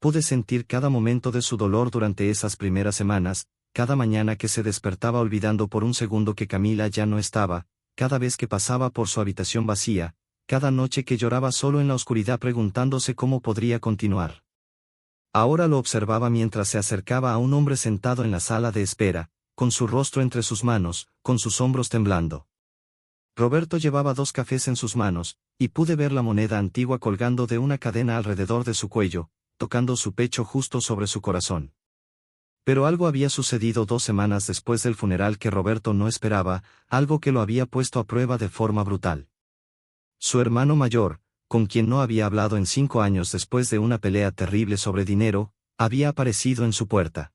Pude sentir cada momento de su dolor durante esas primeras semanas, cada mañana que se despertaba olvidando por un segundo que Camila ya no estaba, cada vez que pasaba por su habitación vacía, cada noche que lloraba solo en la oscuridad preguntándose cómo podría continuar. Ahora lo observaba mientras se acercaba a un hombre sentado en la sala de espera, con su rostro entre sus manos, con sus hombros temblando. Roberto llevaba 2 cafés en sus manos, y pude ver la moneda antigua colgando de una cadena alrededor de su cuello, tocando su pecho justo sobre su corazón. Pero algo había sucedido 2 semanas después del funeral que Roberto no esperaba, algo que lo había puesto a prueba de forma brutal. Su hermano mayor, con quien no había hablado en 5 años después de una pelea terrible sobre dinero, había aparecido en su puerta.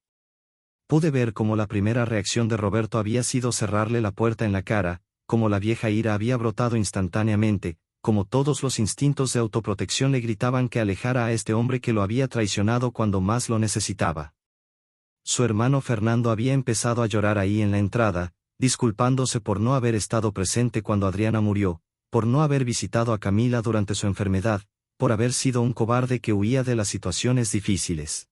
Pude ver cómo la primera reacción de Roberto había sido cerrarle la puerta en la cara, cómo la vieja ira había brotado instantáneamente, como todos los instintos de autoprotección le gritaban que alejara a este hombre que lo había traicionado cuando más lo necesitaba. Su hermano Fernando había empezado a llorar ahí en la entrada, disculpándose por no haber estado presente cuando Adriana murió, por no haber visitado a Camila durante su enfermedad, por haber sido un cobarde que huía de las situaciones difíciles.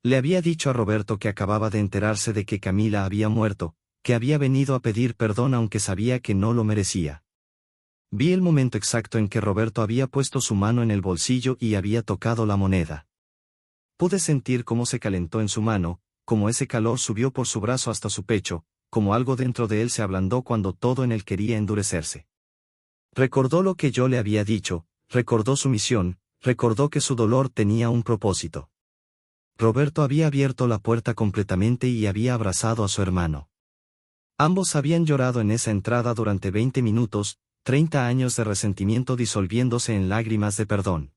Le había dicho a Roberto que acababa de enterarse de que Camila había muerto, que había venido a pedir perdón aunque sabía que no lo merecía. Vi el momento exacto en que Roberto había puesto su mano en el bolsillo y había tocado la moneda. Pude sentir cómo se calentó en su mano, cómo ese calor subió por su brazo hasta su pecho, como algo dentro de él se ablandó cuando todo en él quería endurecerse. Recordó lo que yo le había dicho, recordó su misión, recordó que su dolor tenía un propósito. Roberto había abierto la puerta completamente y había abrazado a su hermano. Ambos habían llorado en esa entrada durante 20 minutos, 30 años de resentimiento disolviéndose en lágrimas de perdón.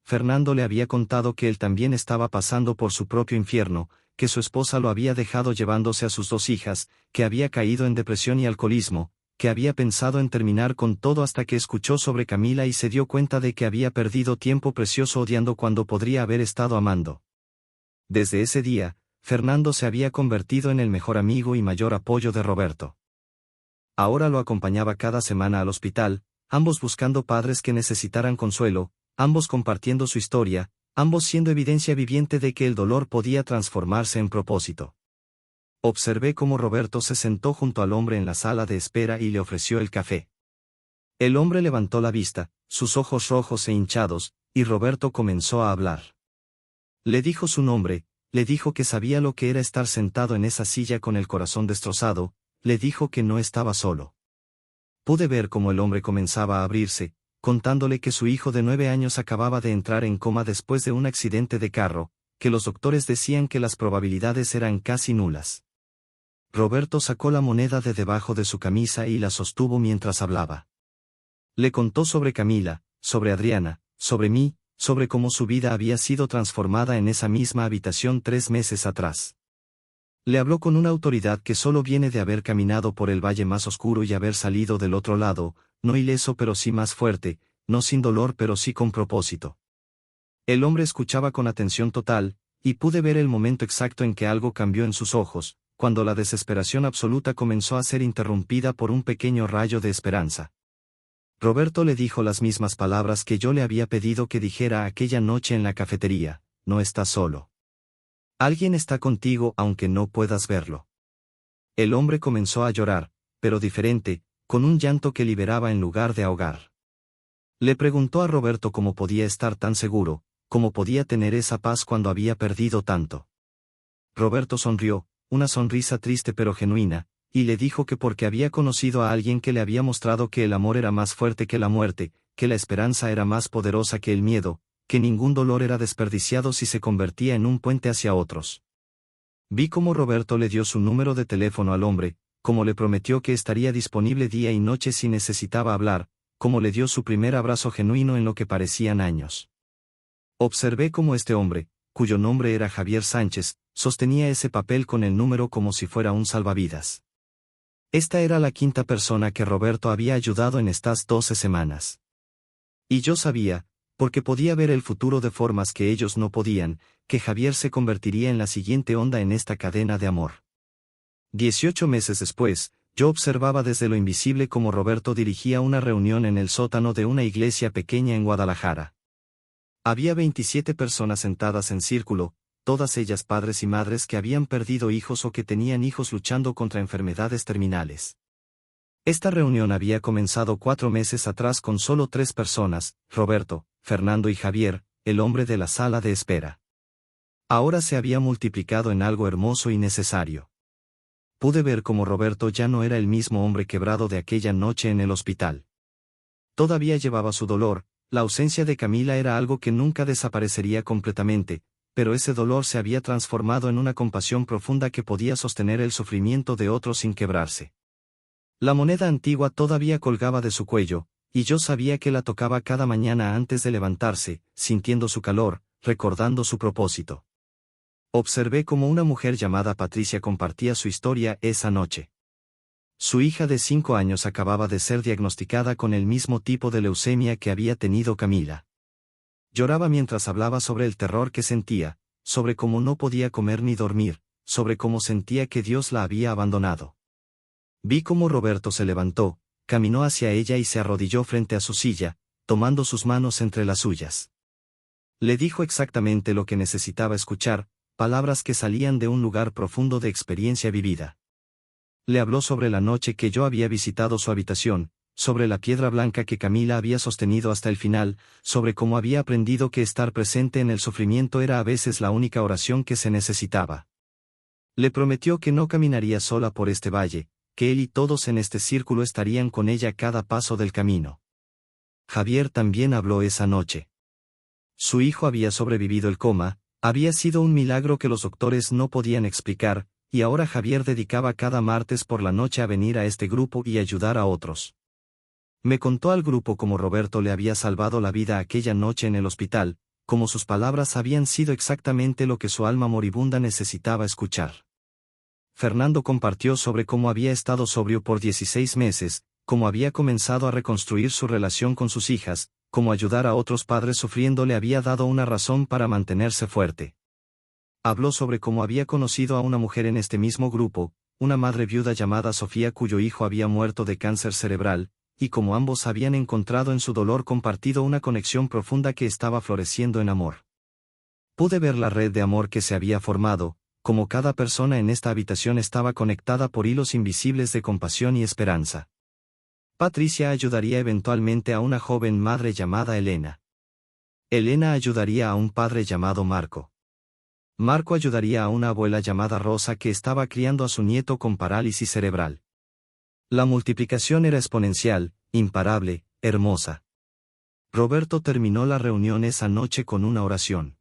Fernando le había contado que él también estaba pasando por su propio infierno, que su esposa lo había dejado llevándose a sus 2 hijas, que había caído en depresión y alcoholismo, que había pensado en terminar con todo hasta que escuchó sobre Camila y se dio cuenta de que había perdido tiempo precioso odiando cuando podría haber estado amando. Desde ese día, Fernando se había convertido en el mejor amigo y mayor apoyo de Roberto. Ahora lo acompañaba cada semana al hospital, ambos buscando padres que necesitaran consuelo, ambos compartiendo su historia, ambos siendo evidencia viviente de que el dolor podía transformarse en propósito. Observé cómo Roberto se sentó junto al hombre en la sala de espera y le ofreció el café. El hombre levantó la vista, sus ojos rojos e hinchados, y Roberto comenzó a hablar. Le dijo su nombre, le dijo que sabía lo que era estar sentado en esa silla con el corazón destrozado, le dijo que no estaba solo. Pude ver cómo el hombre comenzaba a abrirse, contándole que su hijo de 9 años acababa de entrar en coma después de un accidente de carro, que los doctores decían que las probabilidades eran casi nulas. Roberto sacó la moneda de debajo de su camisa y la sostuvo mientras hablaba. Le contó sobre Camila, sobre Adriana, sobre mí, sobre cómo su vida había sido transformada en esa misma habitación 3 meses atrás. Le habló con una autoridad que solo viene de haber caminado por el valle más oscuro y haber salido del otro lado, no ileso pero sí más fuerte, no sin dolor pero sí con propósito. El hombre escuchaba con atención total, y pude ver el momento exacto en que algo cambió en sus ojos, cuando la desesperación absoluta comenzó a ser interrumpida por un pequeño rayo de esperanza. Roberto le dijo las mismas palabras que yo le había pedido que dijera aquella noche en la cafetería: no estás solo. Alguien está contigo aunque no puedas verlo. El hombre comenzó a llorar, pero diferente, con un llanto que liberaba en lugar de ahogar. Le preguntó a Roberto cómo podía estar tan seguro, cómo podía tener esa paz cuando había perdido tanto. Roberto sonrió, una sonrisa triste pero genuina, y le dijo que porque había conocido a alguien que le había mostrado que el amor era más fuerte que la muerte, que la esperanza era más poderosa que el miedo, que ningún dolor era desperdiciado si se convertía en un puente hacia otros. Vi cómo Roberto le dio su número de teléfono al hombre, cómo le prometió que estaría disponible día y noche si necesitaba hablar, cómo le dio su primer abrazo genuino en lo que parecían años. Observé cómo este hombre, cuyo nombre era Javier Sánchez, sostenía ese papel con el número como si fuera un salvavidas. Esta era la 5ª persona que Roberto había ayudado en estas 12 semanas. Y yo sabía, porque podía ver el futuro de formas que ellos no podían, que Javier se convertiría en la siguiente onda en esta cadena de amor. 18 meses después, yo observaba desde lo invisible cómo Roberto dirigía una reunión en el sótano de una iglesia pequeña en Guadalajara. Había 27 personas sentadas en círculo, todas ellas padres y madres que habían perdido hijos o que tenían hijos luchando contra enfermedades terminales. Esta reunión había comenzado 4 meses atrás con solo 3 personas, Roberto, Fernando y Javier, el hombre de la sala de espera. Ahora se había multiplicado en algo hermoso y necesario. Pude ver cómo Roberto ya no era el mismo hombre quebrado de aquella noche en el hospital. Todavía llevaba su dolor, la ausencia de Camila era algo que nunca desaparecería completamente, pero ese dolor se había transformado en una compasión profunda que podía sostener el sufrimiento de otros sin quebrarse. La moneda antigua todavía colgaba de su cuello, y yo sabía que la tocaba cada mañana antes de levantarse, sintiendo su calor, recordando su propósito. Observé cómo una mujer llamada Patricia compartía su historia esa noche. Su hija de 5 años acababa de ser diagnosticada con el mismo tipo de leucemia que había tenido Camila. Lloraba mientras hablaba sobre el terror que sentía, sobre cómo no podía comer ni dormir, sobre cómo sentía que Dios la había abandonado. Vi cómo Roberto se levantó, caminó hacia ella y se arrodilló frente a su silla, tomando sus manos entre las suyas. Le dijo exactamente lo que necesitaba escuchar, palabras que salían de un lugar profundo de experiencia vivida. Le habló sobre la noche que yo había visitado su habitación, sobre la piedra blanca que Camila había sostenido hasta el final, sobre cómo había aprendido que estar presente en el sufrimiento era a veces la única oración que se necesitaba. Le prometió que no caminaría sola por este valle, que él y todos en este círculo estarían con ella cada paso del camino. Javier también habló esa noche. Su hijo había sobrevivido el coma, había sido un milagro que los doctores no podían explicar, y ahora Javier dedicaba cada martes por la noche a venir a este grupo y ayudar a otros. Me contó al grupo cómo Roberto le había salvado la vida aquella noche en el hospital, cómo sus palabras habían sido exactamente lo que su alma moribunda necesitaba escuchar. Fernando compartió sobre cómo había estado sobrio por 16 meses, cómo había comenzado a reconstruir su relación con sus hijas, cómo ayudar a otros padres sufriendo le había dado una razón para mantenerse fuerte. Habló sobre cómo había conocido a una mujer en este mismo grupo, una madre viuda llamada Sofía cuyo hijo había muerto de cáncer cerebral, y cómo ambos habían encontrado en su dolor compartido una conexión profunda que estaba floreciendo en amor. Pude ver la red de amor que se había formado, como cada persona en esta habitación estaba conectada por hilos invisibles de compasión y esperanza. Patricia ayudaría eventualmente a una joven madre llamada Elena. Elena ayudaría a un padre llamado Marco. Marco ayudaría a una abuela llamada Rosa que estaba criando a su nieto con parálisis cerebral. La multiplicación era exponencial, imparable, hermosa. Roberto terminó la reunión esa noche con una oración.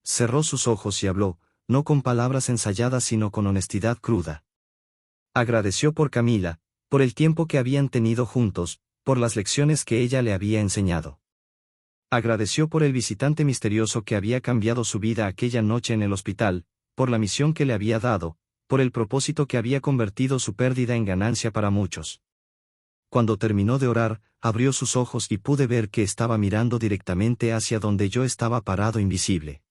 Cerró sus ojos y habló, no con palabras ensayadas sino con honestidad cruda. Agradeció por Camila, por el tiempo que habían tenido juntos, por las lecciones que ella le había enseñado. Agradeció por el visitante misterioso que había cambiado su vida aquella noche en el hospital, por la misión que le había dado, por el propósito que había convertido su pérdida en ganancia para muchos. Cuando terminó de orar, abrió sus ojos y pude ver que estaba mirando directamente hacia donde yo estaba parado invisible.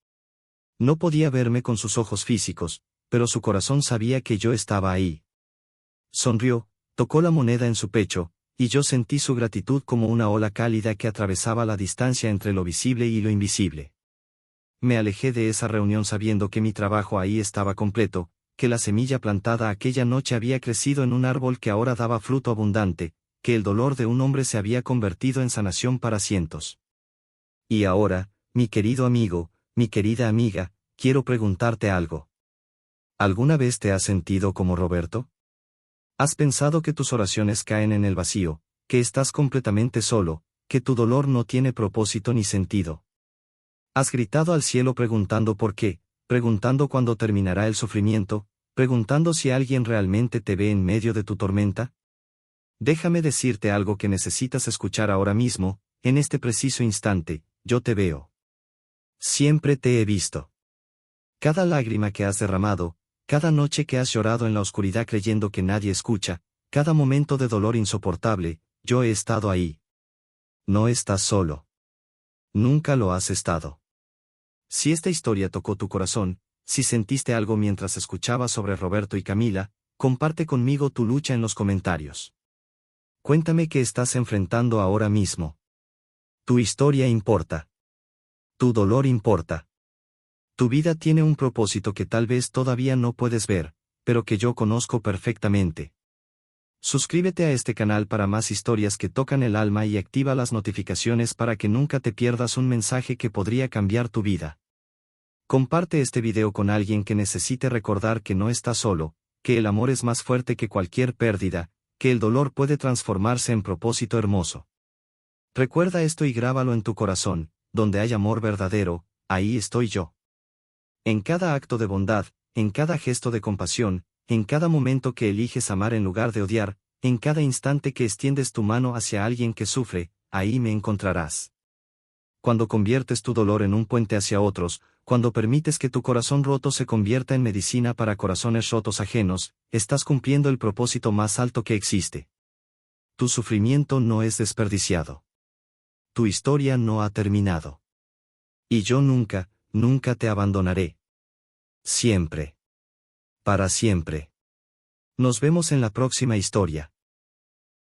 No podía verme con sus ojos físicos, pero su corazón sabía que yo estaba ahí. Sonrió, tocó la moneda en su pecho, y yo sentí su gratitud como una ola cálida que atravesaba la distancia entre lo visible y lo invisible. Me alejé de esa reunión sabiendo que mi trabajo ahí estaba completo, que la semilla plantada aquella noche había crecido en un árbol que ahora daba fruto abundante, que el dolor de un hombre se había convertido en sanación para cientos. Y ahora, mi querido amigo, mi querida amiga, quiero preguntarte algo. ¿Alguna vez te has sentido como Roberto? ¿Has pensado que tus oraciones caen en el vacío, que estás completamente solo, que tu dolor no tiene propósito ni sentido? ¿Has gritado al cielo preguntando por qué, preguntando cuándo terminará el sufrimiento, preguntando si alguien realmente te ve en medio de tu tormenta? Déjame decirte algo que necesitas escuchar ahora mismo, en este preciso instante, yo te veo. Siempre te he visto. Cada lágrima que has derramado, cada noche que has llorado en la oscuridad creyendo que nadie escucha, cada momento de dolor insoportable, yo he estado ahí. No estás solo. Nunca lo has estado. Si esta historia tocó tu corazón, si sentiste algo mientras escuchabas sobre Roberto y Camila, comparte conmigo tu lucha en los comentarios. Cuéntame qué estás enfrentando ahora mismo. Tu historia importa. Tu dolor importa. Tu vida tiene un propósito que tal vez todavía no puedes ver, pero que yo conozco perfectamente. Suscríbete a este canal para más historias que tocan el alma y activa las notificaciones para que nunca te pierdas un mensaje que podría cambiar tu vida. Comparte este video con alguien que necesite recordar que no está solo, que el amor es más fuerte que cualquier pérdida, que el dolor puede transformarse en propósito hermoso. Recuerda esto y grábalo en tu corazón, donde hay amor verdadero, ahí estoy yo. En cada acto de bondad, en cada gesto de compasión, en cada momento que eliges amar en lugar de odiar, en cada instante que extiendes tu mano hacia alguien que sufre, ahí me encontrarás. Cuando conviertes tu dolor en un puente hacia otros, cuando permites que tu corazón roto se convierta en medicina para corazones rotos ajenos, estás cumpliendo el propósito más alto que existe. Tu sufrimiento no es desperdiciado. Tu historia no ha terminado. Y yo nunca, nunca te abandonaré. Siempre. Para siempre. Nos vemos en la próxima historia.